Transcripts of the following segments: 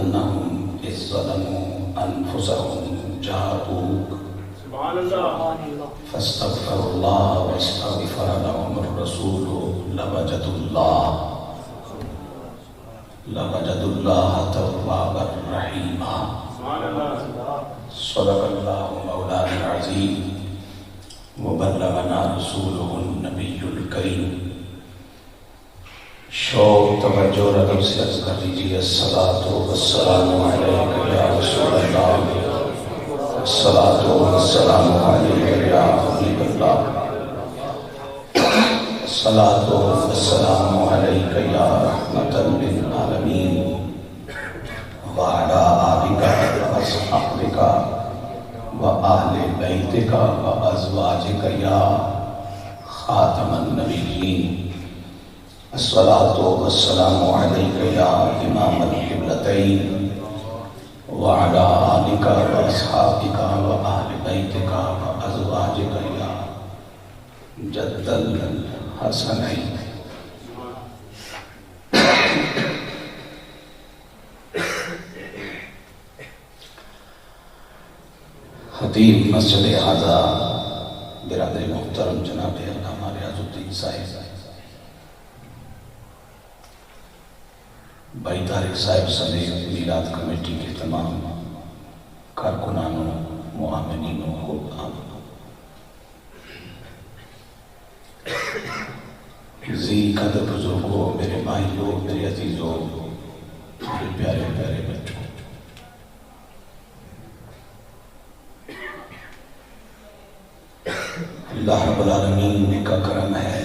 أنهم إذ ظلموا أنفسهم جاءوك فاستغفروا الله واستغفر لهم الرسول لوجدوا الله توابا رحيما. صدق الله مولانا العظيم وبلغنا رسوله النبي الكريم. شوق توجہ اور ادب سے عرض کر لیجیے الصلاۃ والسلام علیک یا رسول اللہ، الصلاۃ والسلام علیک یا حبیب اللہ، الصلاۃ والسلام علیک یا رحمۃ للعالمین وعلی آلک واصحابک وآل بیتک وازواجک یا خاتم النبیین. الصلاۃ والسلام علیک یا امام القبلتین وعلی آلک واصحابک وآل بیتک وازواجک یا جد الحسنین. خطیب مسجد اعظہ برادر محترم جناب علامہ ریاض الدین صاحب، بھائی طارق صاحب سمیت میلاد کمیٹی کے تمام کارکنانوں، معاونینوں، خدام، ذی قدر بزرگوں، میرے بھائیوں، میرے عزیزوں، میرے پیارے پیارے بچوں، اللہ رب العالمین کا کرم ہے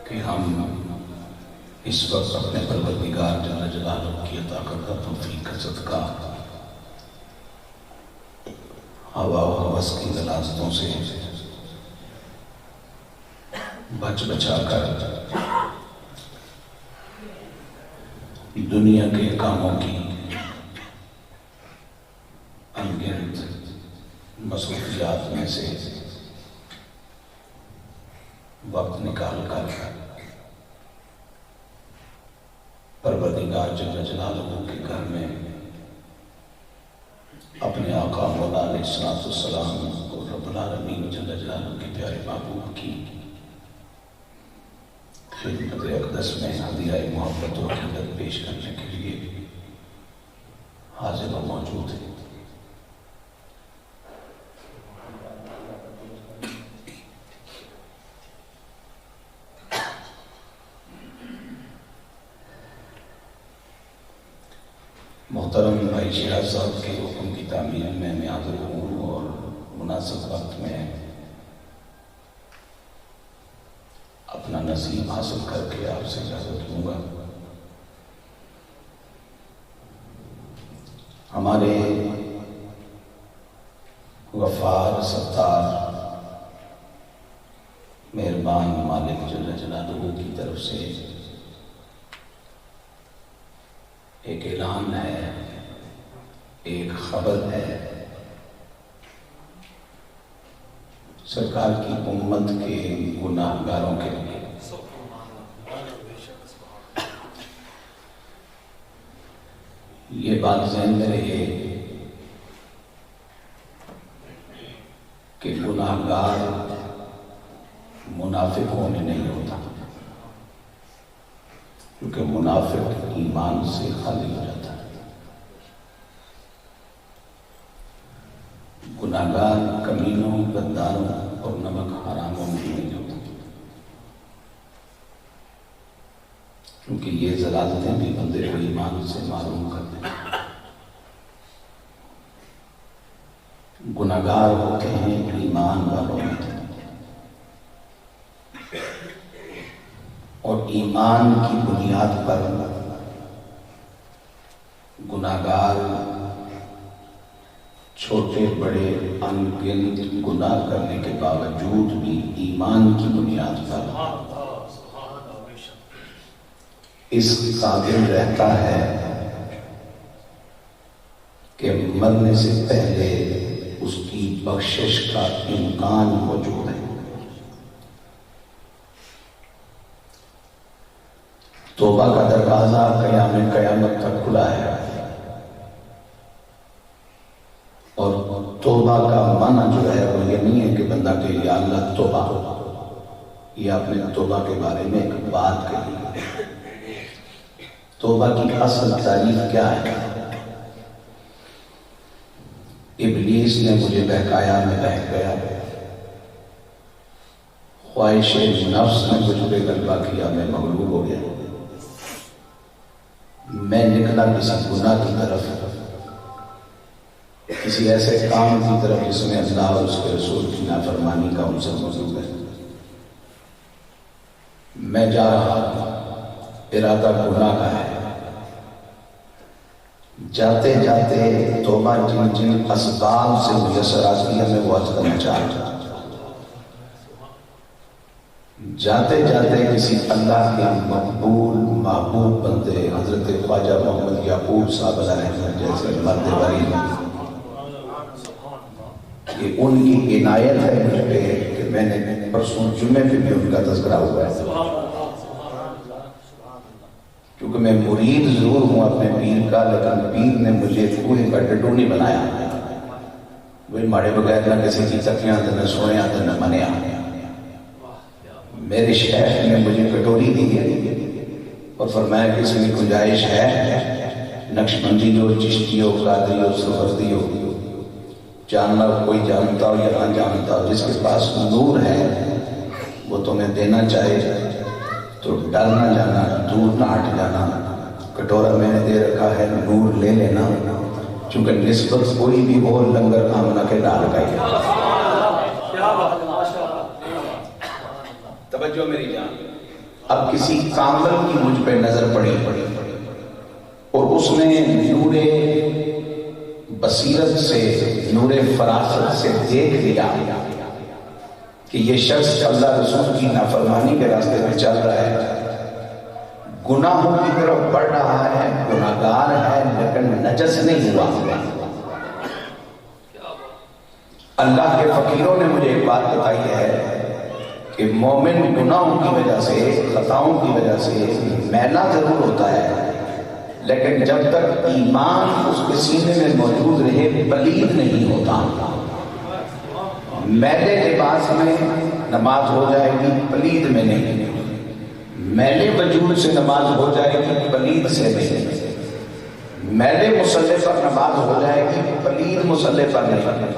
کہ ہم اس وقت اپنے پروردگار جل جلالہ کی عطا کردہ توفیق کا صدقہ ہوا و ہوس کی غلاظتوں سے بچ بچا کر دنیا کے کاموں کی انگنت مصروفیات میں سے وقت نکال کر پروردگار جل جلالہ کے گھر میں اپنے آقا مولا علیہ السلام اور رب العالمین جل جلالہ کے پیارے محبوب کی خدمت اقدس میں ہدیہ محبت و عقیدت پیش کرنے کے لیے حاضر و موجود ہیں. محترم بھائی شہزاد صاحب کے حکم کی تعمیل میں حاضر ہوں اور مناسب وقت میں اپنا نصیب حاصل کر کے آپ سے اجازت لوں گا. ہمارے غفار ستار مہربان مالک جل جلالہ کی طرف سے ایک اعلان ہے، ایک خبر ہے. سرکار کی امت کے گناہ گاروں کے لیے یہ بات ذہن میں رہے کہ گناہ گار منافق ہونے نہیں ہوتا، کیونکہ منافق ایمان سے خالی ہو جاتا ہے. گناہگار کمینوں، غداروں اور نمک حراموں میں نہیں ہوتا، کیونکہ یہ ضلالتیں بھی بندے کو ایمان سے معلوم کرتے ہیں. گناہگار ہوتے ہیں ایمان والوں میں، اور ایمان کی بنیاد پر گناہگار چھوٹے بڑے ان گنت گناہ کرنے کے باوجود بھی ایمان کی بنیاد پر اس قابل رہتا ہے کہ مرنے سے پہلے اس کی بخشش کا امکان موجود ہے. توبہ کا دروازہ قیامت تک کھلا ہے، اور توبہ کا معنی جو ہے وہ یہ نہیں ہے کہ بندہ کہ یا اللہ توبہ، یہ آپ نے توبہ کے بارے میں ایک بات کہی۔ توبہ کی اصل تعریف کیا ہے؟ ابلیس نے مجھے بہکایا، میں بہک گیا، خواہش نفس نے مجھ پہ غلبہ کیا، میں مغلوب ہو گیا، میں نکلا کسی گناہ کی طرف، کسی ایسے کام کی طرف جس میں اللہ اور اس کے رسول کی نافرمانی کا عنصر موجود ہے۔ میں جا رہا ہوں، ارادہ گناہ کا ہے، جاتے جاتے توبہ جن اسباب سے میسر آتی ہے میں وہ عرض کرنا چاہتا ہوں۔ جاتے جاتے کسی اللہ کے مقبول محبوب بندے حضرت خواجہ محمد یعقوب صاحب علیہ الرحمۃ جیسے مرد بری، کہ ان کی عنایت ہے مجھ پہ کہ میں نے پرسوں جمعے پہ بھی ان کا تذکرہ ہوا ہے، کیونکہ میں مرید ضرور ہوں اپنے پیر کا، لیکن پیر نے مجھے کوئی کا ڈڈو نہیں بنایا، وہی ماڑے بغیر نہ کسی کی تکیاں تو نہ سویا تو نہ منیا۔ میرے شیخ نے مجھے کٹوری دی اور فرمایا کہ اس میں گنجائش ہے، نقشبندی ہو، چشتی ہو، قادری ہو، سفردی ہو، جاننا کوئی جانتا ہو یا نہ جانتا ہو، جس کے پاس نور ہے وہ تمہیں دینا چاہے تو ڈر نہ جانا، دور نہ ہٹ جانا، کٹورا میں نے دے رکھا ہے نور لے لینا، چونکہ نسبت کوئی بھی ہو لنگر آمنہ کے ڈال گئی۔ توجہ میری جان، اب کسی کامل کی مجھ پہ نظر پڑی اور اس نے نور بصیرت سے، نور فراست سے دیکھ لیا کہ یہ شخص اللہ رسول کی نافرمانی کے راستے میں چل رہا ہے، گناہوں کی طرف بڑھ رہا ہے، گناہگار ہے لیکن نجس نہیں ہوا۔ اللہ کے فقیروں نے مجھے ایک بات بتائی ہے کہ مومن گناہوں کی وجہ سے، خطاؤں کی وجہ سے میلا ضرور ہوتا ہے، لیکن جب تک ایمان اس کے سینے میں موجود رہے پلید نہیں ہوتا۔ میلے لباس میں نماز ہو جائے گی، پلید میں نہیں، میلے وجود سے نماز ہو جائے گی، پلید سے نہیں، میلے مصلح پر نماز ہو جائے گی، پلید مصلح پر نہیں۔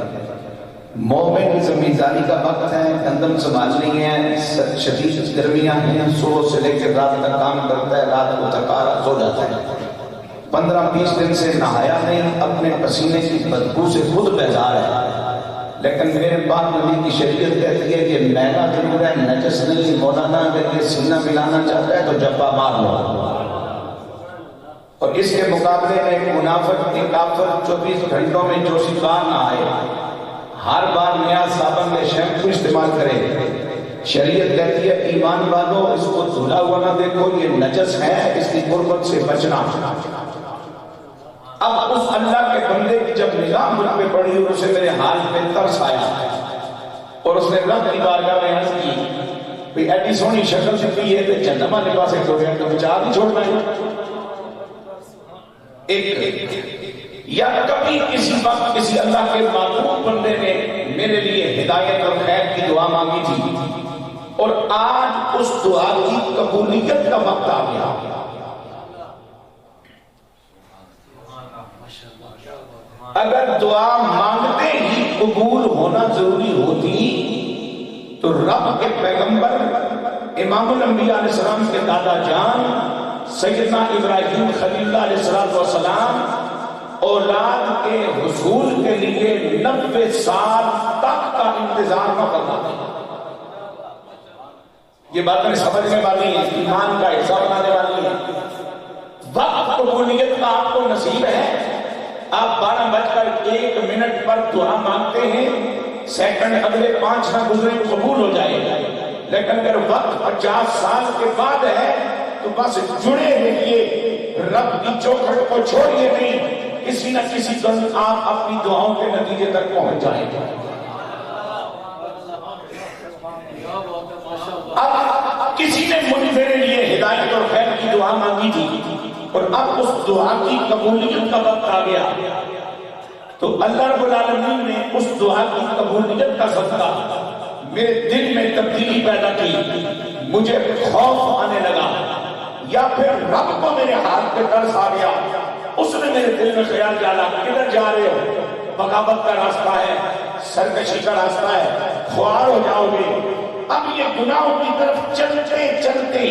مومن زمینداری کا وقت ہے، گندم سنبھالنی ہے، شدید گرمیاں ہیں، صبح سے لے کے رات تک کام کرتا ہے، رات کو تھکا سو جاتا ہے، 15-20 دن سے نہایا نہیں، اپنے پسینے کی بدبو سے خود بیزار ہے، لیکن میرے پاک نبی کی شریعت کہتی ہے کہ میلا ضرور ہے، نجس نہیں۔ مولانا اگر یہ سینہ ملانا چاہتا ہے تو جبا مار لو، اور اس کے مقابلے میں ایک منافق، ایک کافر 24 گھنٹوں میں جو شفار نہ آئے، ہر بار نیا صابن میں شیمپو استعمال کرے، شریعت کہتی ہے ایمان والو اس کو دھلا ہوا نہ دیکھو، یہ نجس ہے، اس کی قربت سے بچنا۔ اب اس اللہ کے بندے کی جب نگاہ مجھ پہ پڑی اور اسے میرے حال پہ ترس آیا اور اس نے رب کی بارگاہ میں عرض کی بھئی ایڈی سونی شکل سے بھی ہے تو جنمہ نبا سے چھوڑ گیا تو بچار نہیں چھوڑنا ہے۔ ایک یا کبھی کسی وقت کسی اللہ کے معبود بندے نے میرے لیے ہدایت اور خیر کی دعا مانگی تھی اور آج اس دعا کی قبولیت کا وقت آ گیا۔ اگر دعا مانگتے ہی قبول ہونا ضروری ہوتی تو رب کے پیغمبر امام الانبیاء علیہ السلام کے دادا جان سیدنا ابراہیم خلیل اللہ علیہ السلام اولاد کے حصول کے لیے 90 سال تک کا انتظار نہ کرنا تھا۔ یہ باتیں سمجھنے والی ہیں، ایمان کا حصہ بنانے والی ہیں۔ وقت قبولیت کا آپ کو نصیب ہے، آپ 12:01 پر دعا مانگتے ہیں، سیکنڈ اگلے 5 نہ گزرے قبول ہو جائے گا، لیکن اگر وقت 50 سال کے بعد ہے تو بس جڑے رہیے، رب کی چوکھٹ کو چھوڑیے نہیں، کسی نہ کسی دن آپ اپنی دعاؤں کے نتیجے تک پہنچ جائیں گے۔ اب کسی نے میرے لیے ہدایت اور خیر کی دعا دعا مانگی تھی اور اب اس دعا کی قبولیت کا وقت آ گیا، تو اللہ رب العالمین نے اس دعا کی قبولیت کا صدقہ میرے دل میں تبدیلی پیدا کی، مجھے خوف آنے لگا، یا پھر رب کو میرے ہاتھ پہ ترس آ گیا، اس نے میرے دل میں خیال ڈالا کدھر جا رہے ہو، بغاوت کا راستہ ہے، سرکشی کا راستہ ہے، خوار ہو جاؤ گے۔ اب یہ گناہوں کی طرف چلتے چلتے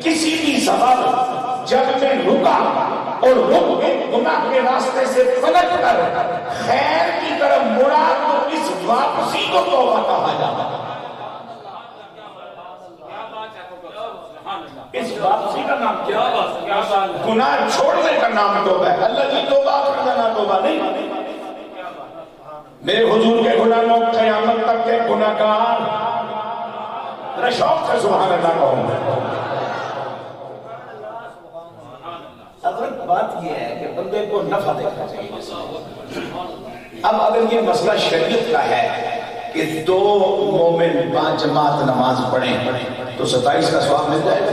کسی بھی سبب جب میں رکا اور رک کے گناہ کے راستے سے پلٹ کر خیر کی طرف مڑا تو اس واپسی کو توبہ کہا جاتا ہے۔ اس واپسی کا نام کیا ہے؟ گناہ چھوڑنے کا نام توبہ ہے۔ اللہ کی توبہ کرنا نام توبہ نہیں۔ میرے حضور کے غلاموں قیامت تک کے گناہگار، ذرا شوق سے سبحان اللہ کہوں۔ حضرت بات یہ ہے کہ بندے کو نفع دیکھنا چاہیے۔ اب اگر یہ مسئلہ شریعت کا ہے کہ دو مومن باجماعت نماز پڑھیں تو 27 کا ثواب مل جائے گا۔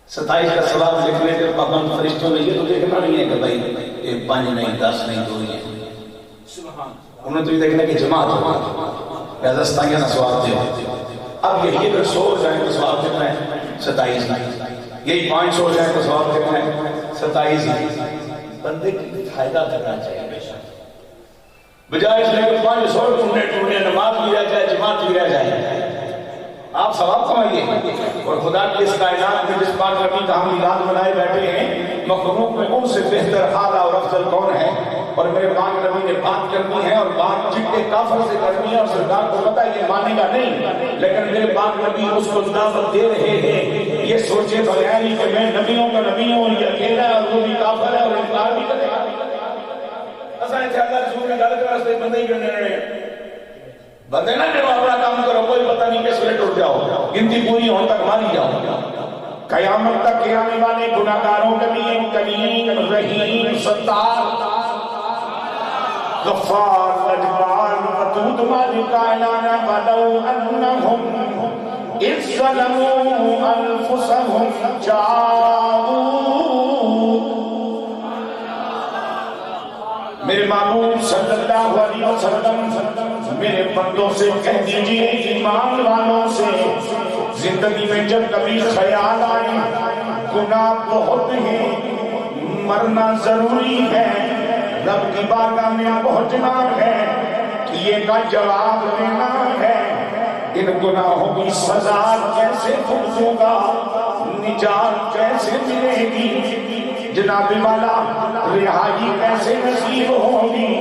27 کا ثواب لکھنے کے پابند فرشتوں نے یہ تو دیکھنا نہیں ہے کہ بھائی 5 نہیں 10 نہیں 2 ہی ہیں، انہوں نے تو یہ دیکھنا کہ جماعت ہو یا دستائیاں نہ ثواب دے۔ اب یہی اگر 100 ہو جائیں تو ثواب کتنا ہے؟ 27 نہیں، یہی 500 ہو جائیں تو ثواب کتنا ہے؟ 27 ہی۔ بندے کی فائدہ کرنا چاہیے بجائے اس لئے کہ 500 ٹوٹنے نماز بھی رہ جائے، جماعت بھی رہ جائے، آپ ثواب کمائیے۔ اور خدا کی اس کائنات میں جس پاک نبی کا ہم میلاد منائے بیٹھے ہیں، مخلوق میں ان سے بہتر اعلیٰ اور افضل کون ہے؟ اور میرے پاک نبی نے بات کرنی ہے اور بات چٹے کافر سے کرنی ہے، اور سرکار کو پتہ یہ مانے گا نہیں، لیکن میرے پاک نبی اس کو دعوت دے رہے ہیں یہ سوچے بغیر ہی کہ میں نبیوں کا نبی ہوں، یہ اکیلا ہے اور وہ بھی کافر ہے اور انکار بھی کرے گا۔ ایسا ہے کہ اللہ رسول نے غلط راستے بندے ہی کرنے رہے ہیں، بندے نہ جو اپنا کام کرو، کوئی پتہ نہیں کس وقت اٹھ جاؤ، گنتی پوری ہونے تک ماری جاؤ۔ قیامت تک کے آنے والے گناہگاروں کے لیے کریم رحیم ستار غفار اجبار ودود مالک اعلان ولو انہم اذ ظلموا انفسهم جاؤوا۔ میرے معبود صلی اللہ علیہ وسلم میرے بندوں سے کہہ دیجئے، ایمان والوں سے، زندگی میں جب کبھی خیال آئے گناہ بہت ہیں، مرنا ضروری ہے، رب کی بارگاہ میں پہنچنا ہے، کیے کا جواب دینا ہے، ان گناہوں کی سزا کیسے بھگتوں گا، نجات کیسے ملے گی، جناب والا رہائی کیسے نصیب ہوگی۔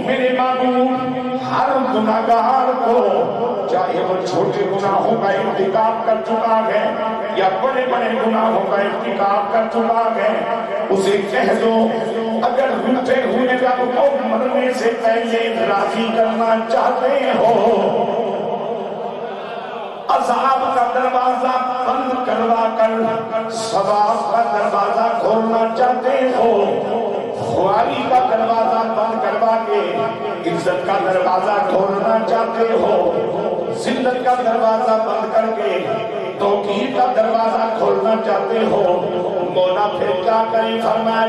میرے معبود ہر گناہگار کو، چاہے وہ چھوٹے گناہوں کا ارتکاب کر چکا ہے یا بڑے بڑے گناہوں کا ارتکاب کر چکا ہے، اسے کہہ دو اگر روٹے ہوئے رب کو مرنے سے پہلے راضی کرنا چاہتے ہو، عذاب کا دروازہ بند کروا کر ثواب کا دروازہ کھولنا چاہتے ہو، خواری کا دروازہ بند کروا کے عزت کا دروازہ کھولنا چاہتے ہو، ذلت کا دروازہ بند کر کے توقیر کا دروازہ کھولنا چاہتے ہو، مولا پھر کیا کریں؟ فرمایا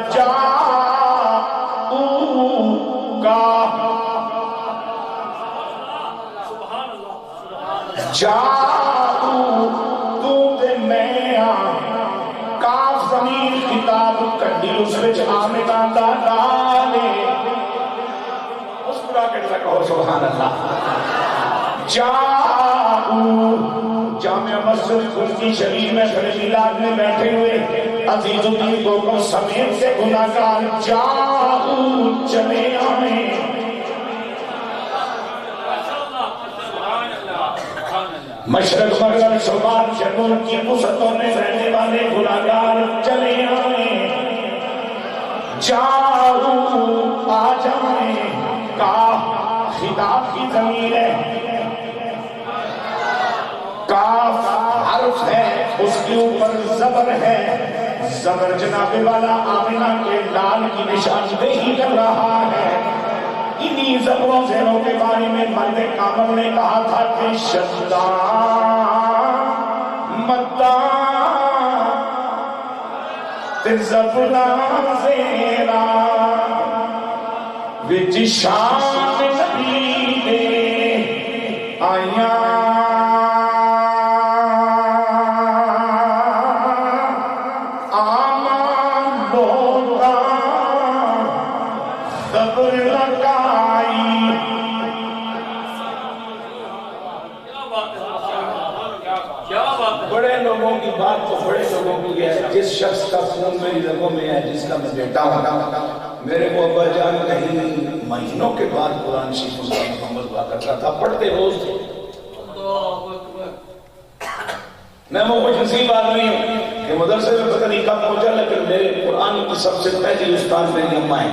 کاف ضمیر کتاب کڈی اس وچ آمنا دا ڈالے، مسکرا کے کہو سبحان اللہ۔ جامع مسجد کلفی شریف میں میلاد میں بیٹھے ہوئے عزیز الدین کو سمیت سے گناہگار جاؤ چلے آئیں، مشرق مغرب شمال جنوب کی وسطوں میں رہنے والے گناہگار چلے آئیں، جاؤ آ جائیں، کاف خطاب کی ضمیر ہے، کاف حرف ہے، اس کے اوپر زبر ہے، زبر جناب والا آمنہ کے لال کی نشاندہی کر رہا ہے۔ انہی زبروں زیروں کے بارے میں مرد کامل نے کہا تھا کہ شدان زبنا زیرا وچ شان نبی دے آیاں آمان لوگا صبر لگائی. بڑے لوگوں کی بات تو بڑے لوگوں کی ہے. جس شخص کا خون میری رگوں میں ہے، جس کا میں بیٹا ہوں، میرے کو ابا جان کہیں مہینوں کے بعد قرآن شریف کا محمد ہوا کرتا تھا، پڑھتے روز تھے. میں وہ کچھ نصیب آدمی ہوں کہ مدرسے میں پتہ نہیں کب پہنچا، لیکن میرے قرآن کی سب سے پہلی استاد میری اماں ہے.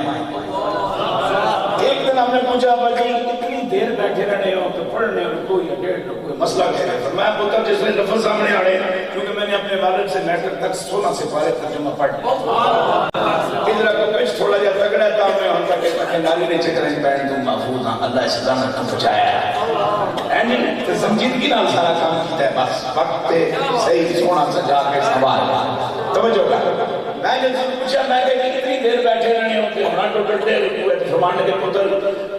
ایک دن ہم نے پوچھا ابا جی اتنی دیر بیٹھے رہنے ہو تو پڑھنے ہو کوئی کوئی مسئلہ کہہ رہے تھا. میں پوچھا جس نے لفظ سامنے آڑے، کیونکہ میں نے اپنے والد سے میٹرک تک 16 سپارے ترجمہ پڑھ لیا. ادھر کو پیش تھوڑا جا تگڑا تھا، میں ہم کا کہتا کہ نالی نے چکریں پہن دوں محفوظ ہاں، اللہ اس زحمت کو بچایا ہے. تو سنجیدگی نال سارا کام کیتا ہے. بس وقت پہ صحیح سونا سجا کے سوال توجہ کر. میں جب پوچھا میں کہ کتنی دیر بیٹھے رہنے ہوتے ہونا ٹوٹل دیر ہوئے فرمان کے پتر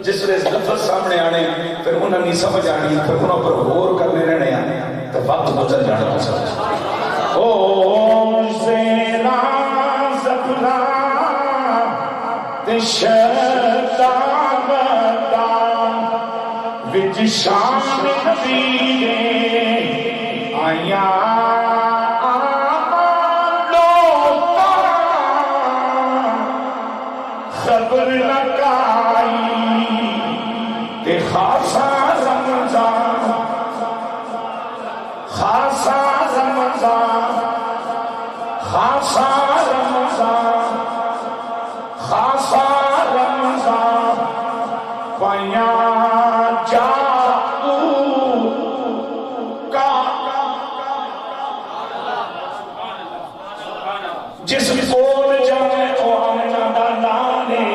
جس نے لفظ سامنے آنے پھر انہوں نے سمجھ آنی پھر انہوں پر غور کرنے رہنے آنے تو وقت گزر جانا تو سمجھ. او زینا زبنا تشتا بدا وچ شان نبی دے آیاں صبر لگائی کہ خاصا رمضان خاصا رمضان خاصا رمضان خاصا رمضان پیاں جاؤ کا جس کول جانے او آمنہ دا لانے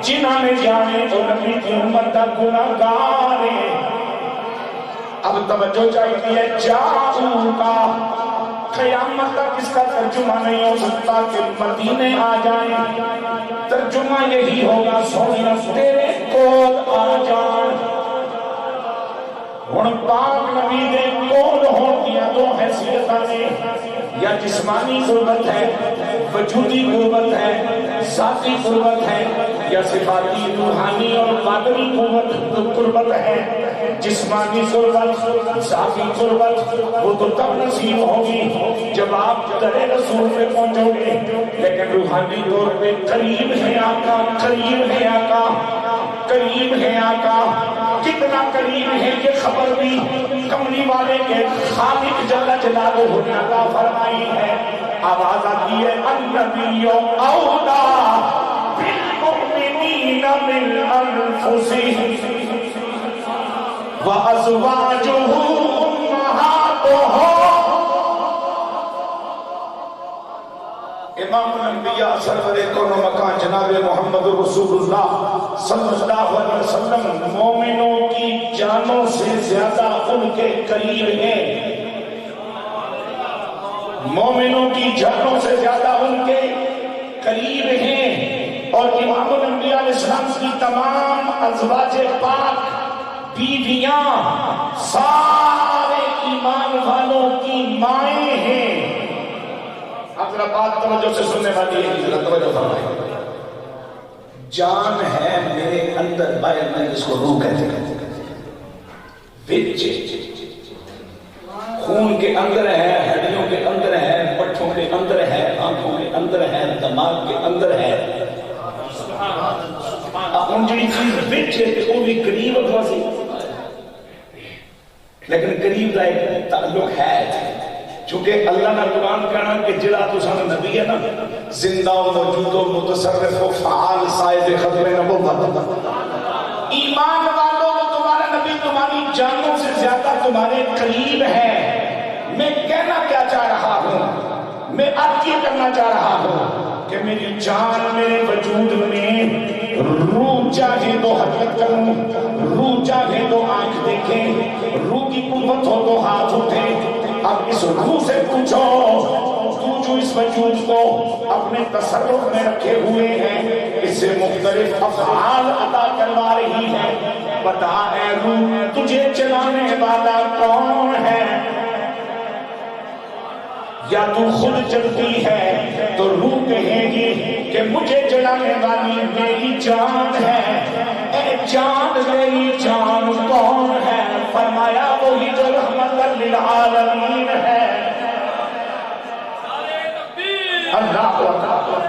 جنہاں نے جانے تو نبی کی امت دا گناہگار ہے. اب توجہ چاہیے ہے جاؤ کا قیامت تک اس کا ترجمہ نہیں ہو سکتا کہ مدینے آ جائیں. ترجمہ یہی ہوگا سونے تیرے کول آ جائیں. ہن پاک نبی دے کول ہون دیا دو حیثیتاں نے، یا جسمانی قربت ہے، وجودی قربت ہے، ذاتی قربت ہے، یا صفاتی روحانی اور قادری قربت ہے. جسمانی قربت ذاتی قربت وہ تو تب نصیب ہوگی جب آپ در رسول میں پہنچو گے. لیکن روحانی طور پہ قریب ہے آقا، قریب ہے آقا، قریب ہے آقا. کتنا قریب ہے یہ خبر بھی کملی والے کے خالق جل جلالہ نے عطا فرمائی ہے. آواز آتی ہے النبی اولا بالمؤمنین من انفسہم وازواجہ امہاتہم. امام الانبیاء سرور کون و مکان جناب محمد رسول اللہ صلی اللہ علیہ وسلم مومنوں کی جانوں سے زیادہ ان کے قریب ہیں. مومنوں کی جانوں سے زیادہ ان کے قریب ہیں. اور امام الانبیاء علیہ السلام کی تمام ازواج پاک بیویاں سارے ایمان والوں کی مائیں ہیں. اگر بات توجہ سے سننے والی ہے توجہ فرمائیں. جان ہے میرے اندر باہر میں جس کو روح کہتے ہیں، خون کے اندر ہے، ہڈیوں کے اندر ہے، پٹھوں کے اندر ہے، آنکھوں کے اندر ہے، دماغ کے اندر ہے. ان جڑی چیز بچ ہے وہ بھی قریب اٹھوا سی، لیکن قریب کا ایک تعلق ہے. چونکہ اللہ نے قرآن کہنا کہ جڑا تو سارا نبی ہے نا زندہ و موجود و متصرف و فعال صاحب ختم نبوت. ایمان والوں تمہارا نبی تمہاری جانوں سے زیادہ تمہارے قریب ہے. میں کہنا کیا چاہ رہا ہوں، میں اب یہ کرنا چاہ رہا ہوں کہ میری جان میرے وجود میں روح چاہے تو حرکت کروں، روح چاہے تو آنکھ دیکھیں، روح کی قوت ہو تو ہاتھ اٹھے. اب اس روح سے پوچھو تو جو اس اس وجود کو اپنے تصرف میں رکھے ہوئے ہیں، اس سے مختلف افعال ادا کروا رہی ہے۔ بتا اے روح تجھے چلانے والا کون ہے؟ یا تو خود چلتی ہے تو روح کہے گی کہ مجھے چلانے والی میری جان ہے۔ اے جان میری جان کون ہے؟ فرمایا وہی جو رحمت للعالمین ہے۔ اللہ اکبر۔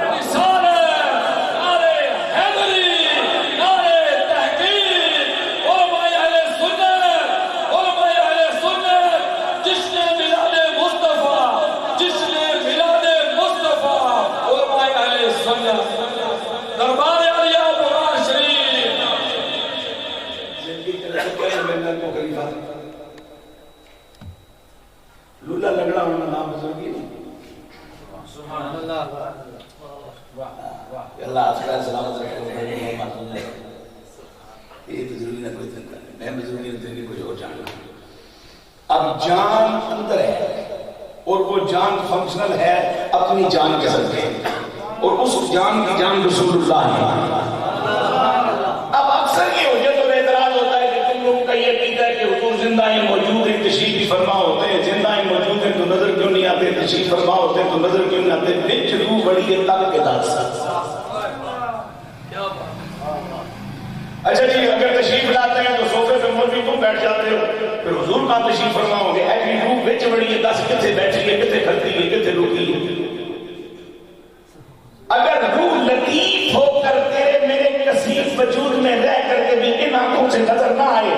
دربار عالیہ قرآن شریف لولا لگڑا ہونا نام بزرگی سبحان اللہ۔ اللہ آپ کا سلامت رکھے۔ یہ بزرگی نہ کوئی تنکا ہے، میں بزرگی نہ تنکا کچھ اور جان لگا۔ اب جان اندر ہے اور وہ جان فنکشنل ہے اپنی جان کے صدقے، اور اس جان کی جان رسول اللہ ہے۔ اب اکثر یہ ہو جائے تو اعتراض ہوتا ہے کہ تم لوگ کا یہ عقیدہ ہے کہ حضور زندہ ہیں موجود ہیں تشریف بھی فرما ہوتے ہیں، زندہ ہیں موجود ہیں تو نظر کیوں نہیں آتے، تشریف فرما ہوتے ہیں تو نظر کیوں نہیں آتے؟ بچ روح بڑی ہے تب کے دار ساتھ۔ اچھا جی اگر تشریف لاتے ہیں تو صوفے پہ مولوی تم بیٹھ جاتے ہو، پھر حضور کا تشریف فرما ہوں گے، ایسی روح بچ بڑی ہے، دس کتنے بیٹھی ہے، کتنے کھڑتی ہے، کتنے رکی ہے۔ اگر روح لطیف ہو کر تیرے میرے کثیف وجود میں رہ کر کے بھی ان آنکھوں سے نظر نہ آئے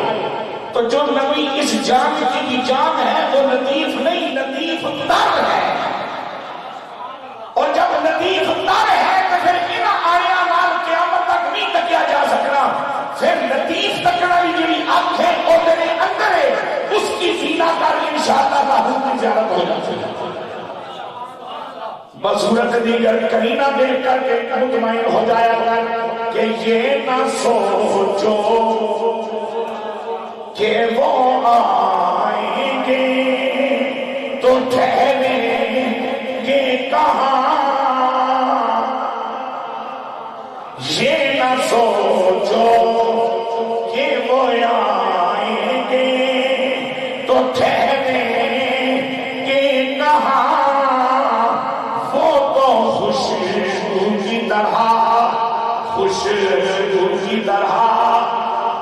تو جو نبی اس جان کی بھی جان ہے وہ لطیف نہیں، لطیف تر ہے۔ اور جب لطیف تر ہے تو پھر ان آیا نال قیامت تک نہیں تکیا جا سکنا۔ پھر لطیف تکنا بھی جڑی آنکھ ہے وہ میرے اندر ہے، اس کی زینا کر انشاءاللہ تعالیٰ کی زیارت ہو جاتی ہے۔ بصورت دیگر کرینہ دیکھ کر کے مطمئن ہو جایا کر کہ یہ نہ سوچو کہ وہ آئیں گے تو ٹھہریں گے کہاں، یہ نہ سوچو کہ وہ آئیں گے تو ٹھہریں گے کہاں، خوشبو کی طرح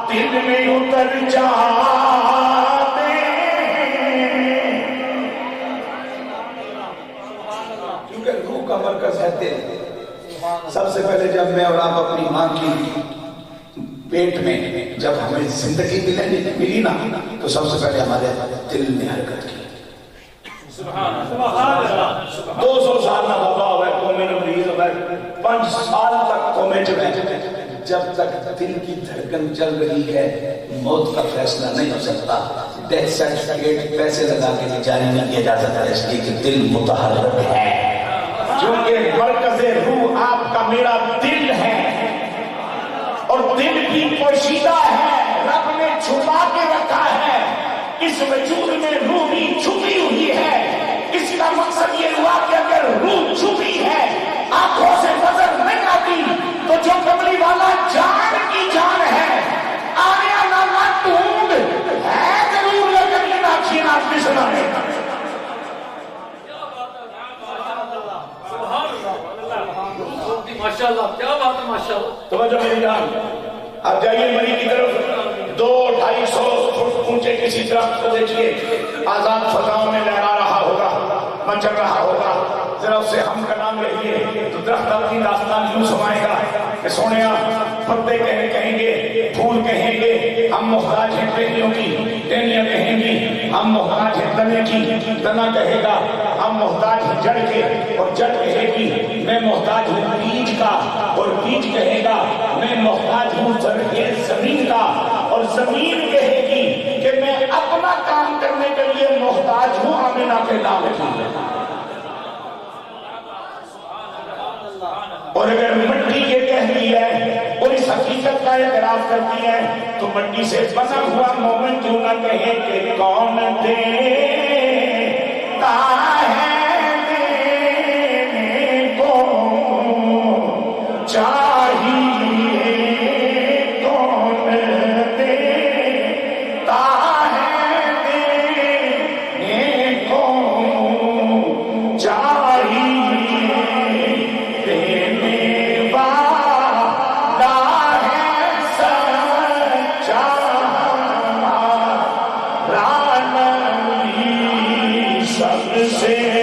دل میں اتر جاتے کیونکہ روح کا مرکز ہے دل۔ سب سے پہلے جب میں اور آپ اپنی ماں کی پیٹ میں جب ہمیں زندگی ملی نا تو سب سے پہلے ہمارے دل نے حرکت کی۔ 200 سال نہ بابا ہوئے قومیں نہ مریض ہوئے، 5 سال تک قومیں جو ہے جب تک دل کی دھڑکن چل رہی ہے موت کا فیصلہ نہیں ہو سکتا۔ ڈیتھ سرٹیفکیٹ پیسے لگا کے بھی جاری نہیں کیا جا سکتا، اس لیے کہ دل متحرک ہے، کیونکہ مرکز روح آپ کا میرا دل ہے، اور دل بھی پوشیدہ ہے، رب نے چھپا کے رکھا ہے۔ اس وجود میں روح بھی چھپی ہوئی ہے۔ اس کا مقصد یہ ہوا کہ اگر روح چھپی ہے آنکھوں سے نظر نہیں آتی تو جو کملی والا جان کی جان ہے آیا نہ ڈھونڈ ہے ضرور لیکن یہ ناچی ناچی سنا ہے۔ ماشاءاللہ کیا بات ہے، ماشاءاللہ۔ توجہ میری جان، اب جائیے مری کی طرف، 200-250 فٹ اونچے کسی درخت کو دیکھیے، آزاد فضاؤں میں لہرا رہا ہوگا، مچل رہا ہوگا، ذرا اسے ہم کا نام لکھیے تو درخت اپنی داستان یوں سمائے گا کہ سونیا پتے کہیں گے، پھول کہیں گے ہم محتاج ہیں ٹہنیوں کی، ٹہنیاں کہیں گی ہم محتاج ہیں تنے کی، تنا کہے گا ہم محتاج ہیں جڑ کے، اور جڑ کہے گی میں محتاج ہوں بیج کا، اور بیج کہے گا میں محتاج ہوں زمین کا، اور زمین کہے گی کہ میں اپنا کام کرنے کے لیے محتاج ہوں آمینہ کے نام کی۔ اور اگر مٹی یہ کہتی ہے اور اس حقیقت کا اعتراف کرتی ہے تو مٹی سے بنا ہوا مومن کیوں نہ کہے کہ کون دیتا ہے سے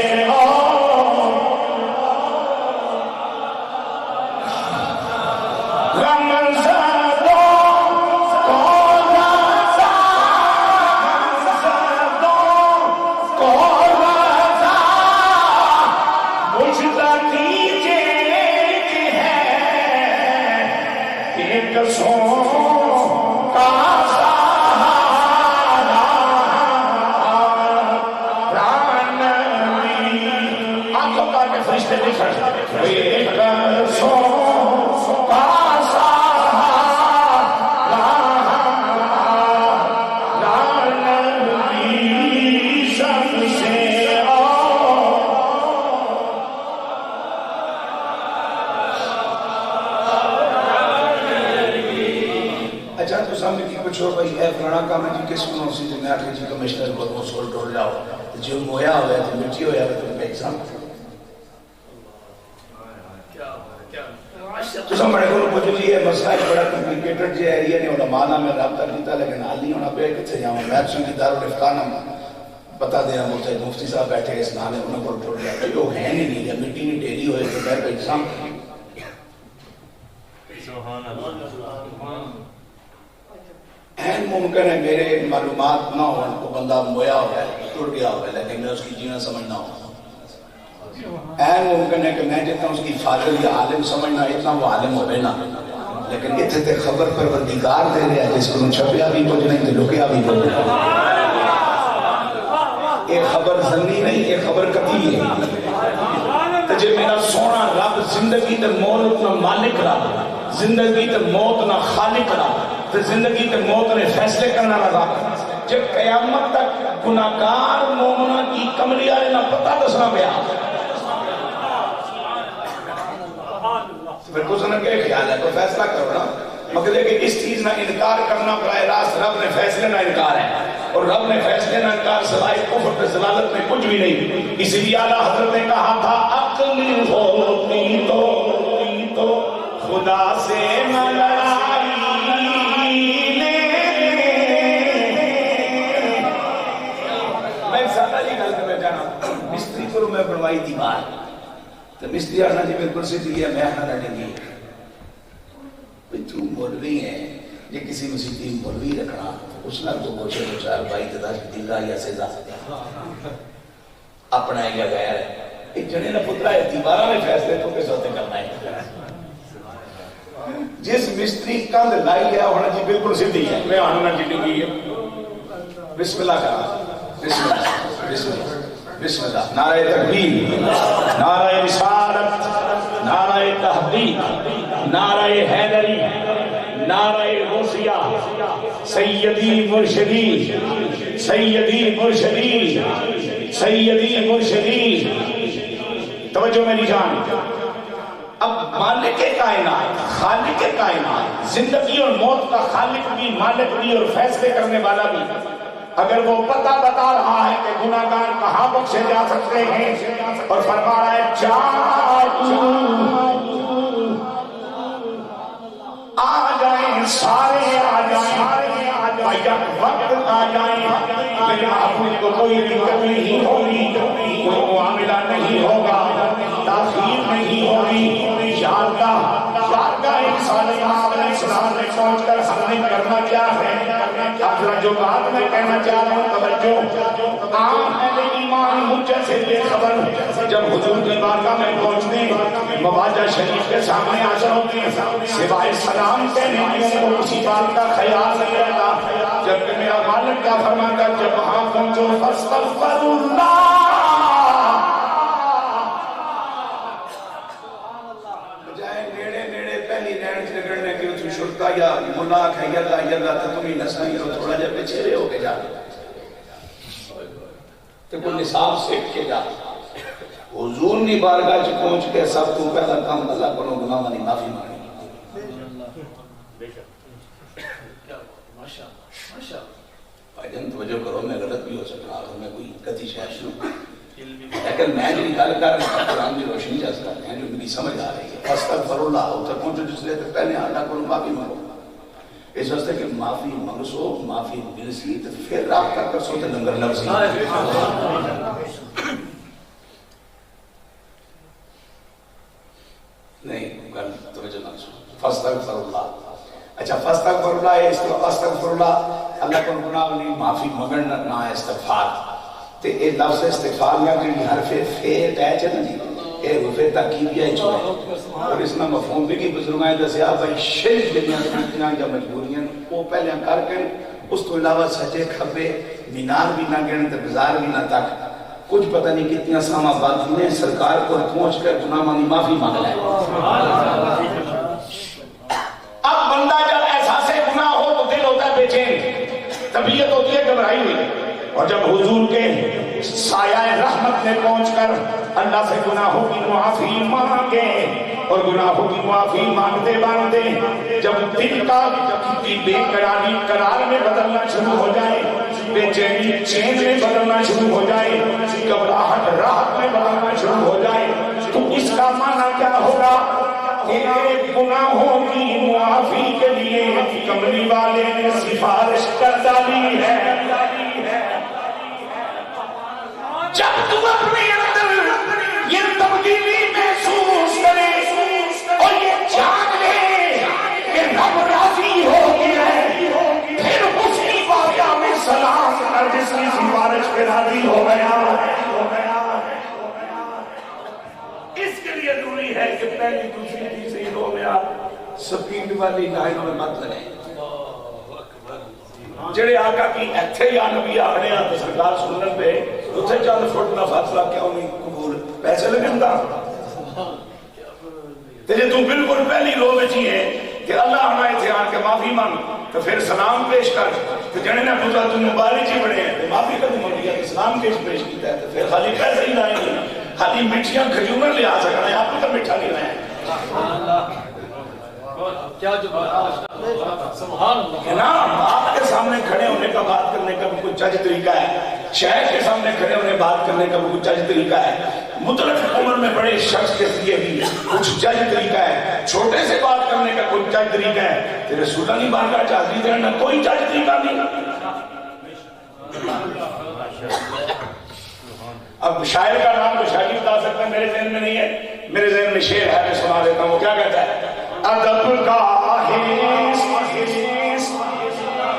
کمشنر کو مسول ٹوڑ جاؤ جو مویا ہویا تو مٹی ہویا تو ایگزام تو سب بڑے کو مجھے یہ مسئلہ بڑا کمپلیکیٹڈ جو ایریا نے علماء میں رابطہ کیتا لیکن حال نہیں ہونا پہ کتنے جاؤں میں سن کی دارالفتہ نہ بتا دینا مجھے مفتی صاحب بیٹھے اس نانے انہوں کو ٹوڑ جاتا ہے جو ہے نہیں جب مٹی نہیں ڈیری ہوئے تو میں ایگزام سبحان اللہ این ممکن ہے میرے معلومات نہ ہو کو بندہ مویا ہو ہے ٹوٹ گیا ہو ہے لیکن میں اس کی جینا سمجھنا ہوں این ممکن ہے کہ میں جتنا اس کی فاضل یا عالم سمجھنا اتنا وہ عالم ہوئے نا لیکن اتنے تے خبر پر بندیگار دے رہے ہیں جس کو چھپیا بھی کچھ نہیں تو لکیا بھی کچھ نہیں ایک خبر ظنی نہیں ایک خبر قطعی ہے تجھے میرا سونا رب زندگی تے موت نہ مالک رب زندگی تے موت نہ خالق رب تو زندگی تے موت نے فیصلے کرنا رہا جب قیامت تک گناہگار مومنہ کی کمریہ نے نہ پتہ دسنا پیا پھر کچھ نہ کہ خیال ہے تو فیصلہ کرو نا مگر کہ اس چیز نہ انکار کرنا برائے راست رب نے فیصلے نہ انکار ہے اور رب نے فیصلے نہ انکار سوائے کفر پہ ضلالت میں کچھ بھی نہیں اس لیے اعلیٰ حضرت نے کہا تھا عقل ہوتی تو خدا سے نہ لڑائی مستری کو میں بنوائی دیوار تو مستری آنا جی بالکل سے دیا میں آنا رہنے دی تو مولوی ہے یہ کسی مسیحی مولوی رکھنا اس نے تو گوشے دو چار بائی تدا دلہ یا سزا اپنا ایک غیر ہے ایک جنے نے پترہ ہے دیوارہ میں فیصلے تو کس ہوتے کرنا ہے جس مستری کند لائی گیا ہونا جی بالکل سیدھی ہے میں آنا جی لگی ہے بسم اللہ کا بسم اللہ بسم اللہ بسم اللہ نعرہ تکبیر نعرہ رسالت نعرہ تحقیق نعرہ حیدری نعرہ غوثیہ سیدی مرشدی سیدی مرشدی سیدی مرشدی توجہ میری جان اب مالک کائنات خالق کائنات زندگی اور موت کا خالق بھی مالک بھی اور فیصلے کرنے والا بھی اگر وہ پتہ بتا رہا ہے کہ گناہگار کہاں بخشے جا سکتے ہیں اور فرما رہا ہے آ جائیں سارے آ جائیں وقت آ جائیں لیکن آپ کو کوئی دقت نہیں ہوگی کوئی معاملہ نہیں ہوگا تاخیر نہیں ہوگی شارگاہ انسان علیہ السلام نے پہنچ کر حمل کرنا کیا ہے اب جو بات میں کہنا چاہ رہا ہوں توجہ عام اہل ایمان مجھے سے یہ خبر جب حضور کے بارگاہ میں پہنچتے مواجہ شریف کے سامنے حاضر ہوتے ہیں سوائے سلام کہنے کی اسی بات کا خیال نہیں رہتا جبکہ میرا مالک کا فرماتا جب وہاں پہنچو فاستغفر اللہ شرطہ یا ملاک ہے یلہ تو تمہیں نسائی ہو تھوڑا جب پیچھے رہے ہو کے جا تو کوئی نصاب سیکھ کے جا حضور نے بارگاہ سے پہنچ کے سب تو پہلا کام اللہ کو گناہ نہیں معافی مانگی بھائی جان توجہ کرو میں غلط بھی ہو سکتا ہوں میں کوئی کتی شاید شروع لیکن میں جو نکال کر قرآن کی روشنی جاتا ہے جو میری سمجھ آ رہی ہے فاستغفر اللہ اتر پہنچو جس لئے تو پہلے اللہ کو معافی مانگو اس واسطے کہ معافی مانگسو معافی ملسی تو پھر رابطہ کرسو تو لنگر لفظی اللہ کو گناہ نہیں معافی مگن نہ استغفار تے اے لفظ استغفار یا کہ حرف فے تے چن جی اے وفے تاکیدیہ چھوڑے اور اس میں مفہوم بھی کی بزرگاں دسیا بھائی شرک دنیا یا مجبوریاں وہ پہلے کر کے اس تو علاوہ سجے کھبے مینار بھی نہ گن تے بازار بھی نہ تک کچھ پتہ نہیں کتنی ساما بعد نے سرکار کو پہنچ کر گناہوں کی معافی مانگ لے اب بندہ جب احساس گناہ ہو تو دل ہوتا ہے بے چین طبیعت ہوتی ہے گھبرائی ہوئی اور جب حضور کے سایہ رحمت میں پہنچ کر اللہ سے گناہوں کی معافی مانگے اور گناہوں کی معافی مانگتے مانگتے جب دل کا بے قراری قرار میں بدلنا شروع ہو جائے بے چینی چین میں بدلنا شروع ہو جائے گھبراہٹ راحت میں بدلنا شروع ہو جائے تو اس کا معنی کیا ہوگا کہ گناہوں کی معافی کے لیے کملی والے نے سفارش کر ڈالی ہے جب تم اپنے اندر یہ تبدیلی محسوس کرے اور یہ جان لے کہ رب راضی ہو گیا ہے پھر اسی واقعہ میں سلام کر جس کی سفارش پہ راضی ہو گیا اس کے لیے ضروری ہے کہ پہلی دوسری تیسری دو میں آپ سپیڈ والی لائنوں میں مت لگیں جڑے آقا کی ایتھے یا نبی آخنے آتے سرکار سنن پہ اتھے چند فٹ نہ فاصلہ کیوں نہیں قبول پیسے لگن دا تیرے تو بالکل پہلی رو بچی ہے کہ اللہ ہمیں تھے آن کے معافی مانگ تو پھر سلام پیش کر تو جنے نے پوچھا تم مبارک ہی بڑے ہیں معافی کا تم مانگیا کہ سلام پیش کیتا ہے تو پھر خالی پیسے ہی لائیں گے خالی مٹھیاں کھجور لے آ سکنا ہے آپ کو تو مٹھا نہیں رہے کیا جو سبحان اللہ نا آپ کے سامنے کھڑے ہونے کا بات کرنے کا بھی کچھ جج طریقہ ہے شہر کے سامنے کھڑے ہونے بات کرنے کا بھی کچھ جج طریقہ ہے مطلق عمر میں بڑے شخص کے لیے بھی کچھ جج طریقہ ہے چھوٹے سے بات کرنے کا کچھ جج طریقہ ہے تیرے سوٹا نہیں بان کا چاہتی دینا کوئی جج طریقہ نہیں اب شاعر کا نام تو شاعری بتا سکتا ہے میرے ذہن میں نہیں ہے میرے ذہن میں شعر ہے میں سنا دیتا ہوں وہ کیا کہتا ہے ادب کا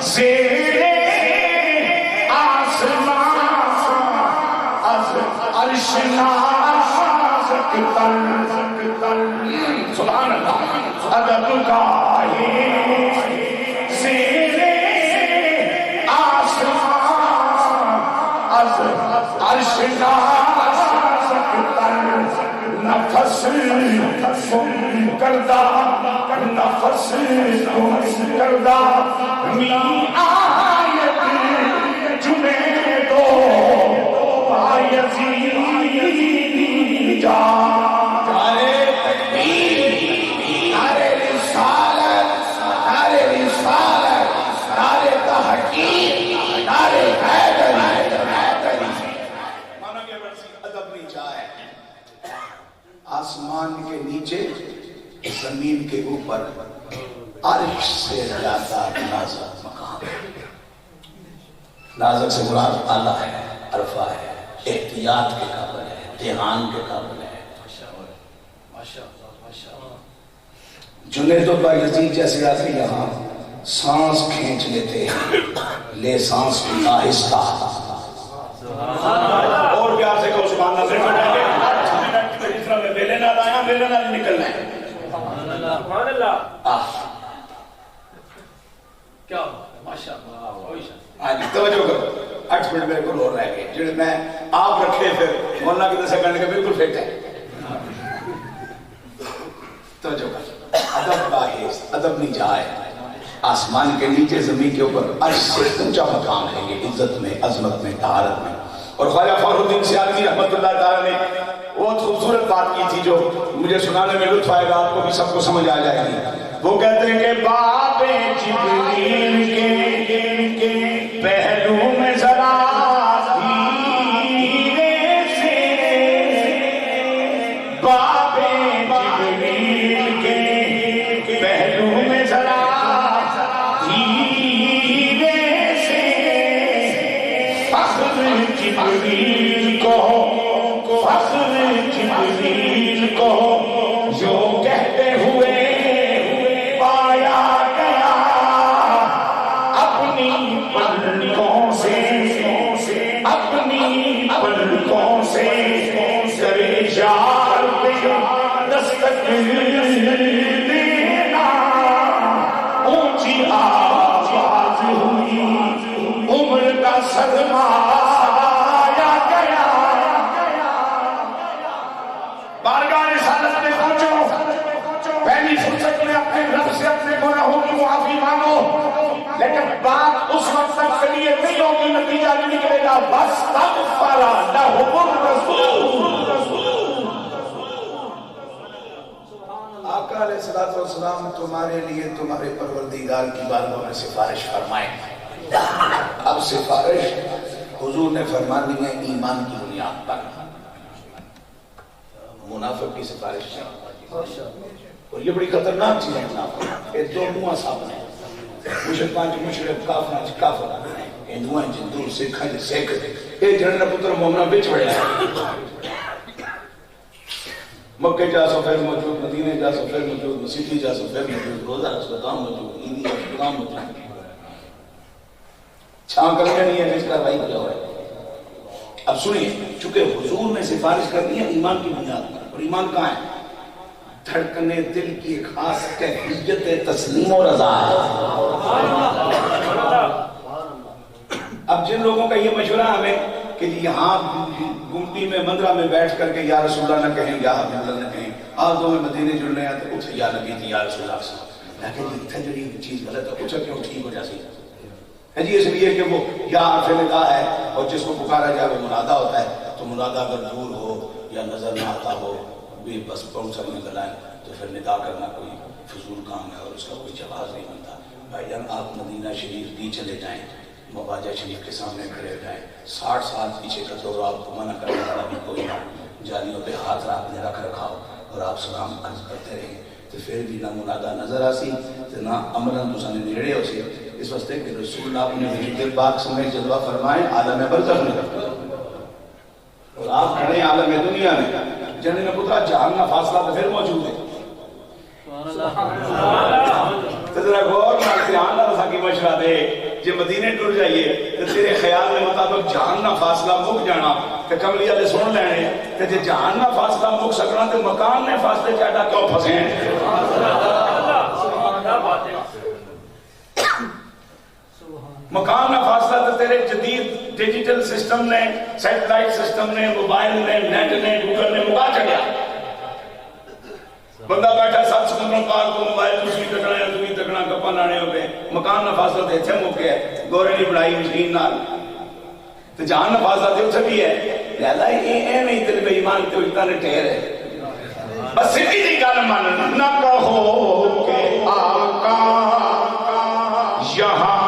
زیر آسمان از عرش نازک تر سبحان اللہ ادب کا زیر آسمان از عرش نازک تر نفس گم کردہ نفس گم کردہ می آیت جنے دو آیزی جا نعرے تکبیر نعرے رسالت نعرے رسالت نعرے تحقیق نعرے حیدری مانا کہ ادب نہیں چاہے آسمان کے نیچے زمین کے اوپر عرش سے زیادہ نازک مقام نازک سے مراد اعلیٰ ہے عرفہ ہے احتیاط کے قابل ہے دھیان کے قابل ہے جنید و بایزید جیسے آدمی یہاں سانس کھینچ لیتے ہیں لے سانس کی آہستہ اور پیار سے کہو سبحان اللہ سے بڑھیں گے میں ویلے نہ آیا ویلے نہ نکلنا ہے سبحان اللہ کیا ماشاءاللہ آج توجہ کرو 8 منٹ میرے کو اور رہ گئے جڑے میں آپ رکھے پھر مولانا کی دسے کرنے کا بالکل فٹ ہے توجہ کر ادب کا حیث ادب نہیں جائے آسمان کے نیچے زمین کے اوپر عرش سے اونچا مقام ہے یہ عزت میں عظمت میں طہارت میں اور خواجہ فخر الدین سیالوی رحمۃ اللہ تعالی نے بہت خوبصورت بات کی تھی جو مجھے سنانے میں لطف آئے گا آپ کو بھی سب کو سمجھ آ جائے گی وہ کہتے ہیں کہ باب جبریل کے پہلو میں ذرا دھیرے سے باب جبریل کے پہلو میں ذرا دھیرے سے فخر جبریل کو فخر جبریل کو جو کہتے ہوئے پایا گیا اپنی پلکوں سے سرے یار پہ دستک دینا اونچی آواز ہوئی عمر کا صدمہ آیا گیا بارگاہ رسالت میں پہنچو پہلی فرصت میں اپنے رب سے اپنے گناہوں کی معافی مانگو لیکن بات اس وقت تک کے لیے نہیں ہوگی نتیجہ نہیں نکلے گا بس تغفر لهم الرسول آقا علیہ السلام تمہارے لیے تمہارے پروردگار کی بارگاہ میں سفارش فرمائے اب سفارش حضور نے فرمانی ہے ایمان کی بنیاد پر منافق کی سفارش اور یہ بڑی خطرناک چیز ہے منافق یہ دو منہ صاحب ہیں مشرکان جو مشرک کافران جو کافر ہندوان جندور سکھان جو سکھ یہ جنرل پتر مومنہ بچ بڑھے مکہ جا سو پھر موجود مدینہ جا سو پھر موجود مسیحی جا سو پھر موجود روزہ رس کا کام موجود عیدی کا کام موجود چھان کرنے نہیں ہے جس کا بھائی کیا ہوا ہے اب سنیے چونکہ حضور نے سفارش کرنی ہے ایمان کی بنیاد پر اور ایمان کہاں ہے دھڑکنے دل کی ایک خاص کیفیت تسلیم و رضا ہے اب جن لوگوں کا یہ مشورہ ہمیں کہ یہاں گمٹی میں مندرہ میں بیٹھ کر کے یا رسول اللہ نہ کہیں یا حبیب اللہ نہ کہیں آپ دو میں مدینے جڑنے آتے اٹھے یا نبی تھی یا رسول اللہ سے لیکن اتنا جڑی چیز غلط ہے اچھا کیوں ٹھیک ہو جاتی ہے جی اس لیے کہ وہ یا عرف ندا ہے اور جس کو پکارا جائے وہ منادہ ہوتا ہے تو منادہ اگر دور ہو یا نظر نہ آتا ہو بھی بس بہت ساری نکل آئے تو پھر ندا کرنا کوئی فضول کام ہے اور اس کا کوئی جواز نہیں بنتا بھائی جان آپ مدینہ شریف بھی چلے جائیں مواجہ شریف کے سامنے کھڑے ہو جائیں 60 سال پیچھے کا دور آپ کو منع کرنے والا بھی کوئی جالیوں پہ ہاتھ آپ نے رکھ رکھا ہو اور آپ سلام کرتے رہیں تو پھر بھی نہ منادہ نظر آسی تو نہ عملاً مسانے نیڑے ہو سی اس واسطے کہ رسول اللہ نے میری دل پاک سمیں جلوہ فرمائے عالم برزخ میں کرتے اور آپ کھڑے عالم دنیا میں جنہیں نے پترا جہان کا فاصلہ تو پھر موجود ہے تو ذرا غور نال دھیان نال اساں کی مشورہ دے جے مدینے ٹر جائیے تو تیرے خیال کے مطابق جہان کا فاصلہ مک جانا تو کملی والے سن لینے تو جے جہان کا فاصلہ مک سکنا تو مکان نے فاصلے چاہتا کیوں پھنسے ہیں مکان کا فاصلہ تو تیرے جدید ڈیجیٹل سسٹم نے سیٹلائٹ سسٹم نے موبائل نے نیٹ نے گوگل نے مکا چڑیا بندہ بیٹھا 7 سمندروں پار کو موبائل دوسری تکنا یا دوسری تکنا گپا لانے ہو گئے مکان کا فاصلہ تو اتنے مک گیا گورے نے بڑھائی مشین نال تو جہان کا فاصلہ تو اتنے بھی ہے لہذا یہ نہیں دل میں ایمان تو اتنا نے ٹھہر ہے بس سیدھی جی گل مان نہ کہو کہ آقا یہاں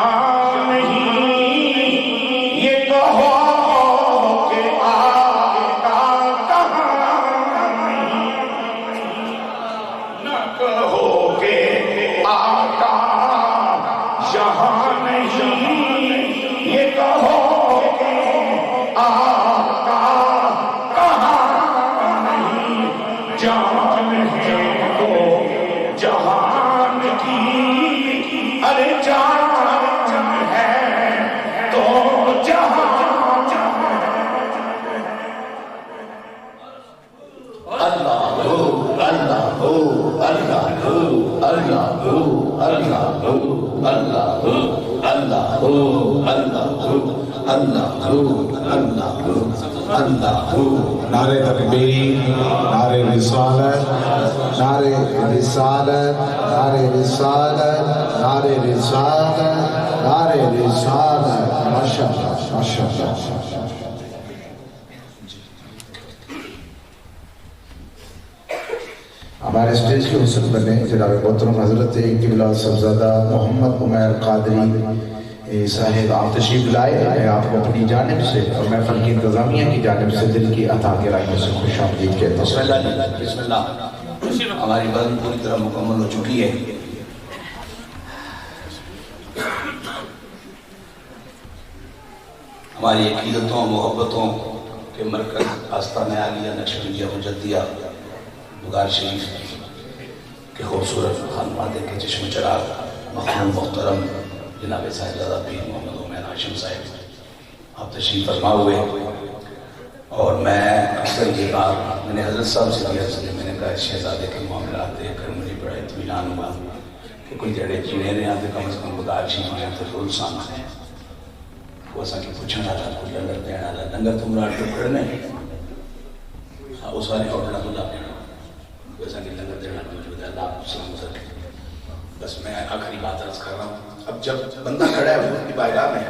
نعرے تکبیر نعرے رسالت نعرے رسالت نعرے رسالت نعرے رسالت نعرے رسالت ماشاءاللہ ماشاءاللہ ہمارے اسٹیج کے حسن بنے جناب محترم حضرت قبلہ صاحبزادہ محمد عمیر قادری صاحب آپ تشریف لائے میں آپ کو اپنی جانب سے اور محفل کی انتظامیہ کی جانب سے دل کی عطا کے رائے سے خوش آمدید کہتا ہوں بسم اللہ ہماری بات پوری طرح مکمل ہو چکی ہے ہماری عقیدتوں محبتوں کے مرکز آستانہ عالیہ نقشبندیہ مجدیہ بغار شریف کے خوبصورت خانوادے کے چشم چراغ مخدوم محترم جناب صاحبزادہ پیر محمد عمیر ہاشم صاحب آپ تشریف فرما ہوئے کر یہ بات میں نے حضرت صاحب سے کیا، میں نے کہا شہزادے کے معاملات دیکھ کر مجھے بڑا اطمینان ہوا کہ کوئی جڑے چینے آتے کم از کم خدا چی ہوئے تو رول سامنے وہ ایسا کہ پوچھنا تھا کوئی لنگر دینا تھا لنگر تو مراد ٹکڑ نہیں اس والے ہوٹل کو لا دینا ویسا کہ لنگر دینا موجود ہے اللہ سلام سر. بس میں آخری بات عرض کر رہا ہوں اب جب بندہ کھڑا ہے وہ کی بائیگاہ میں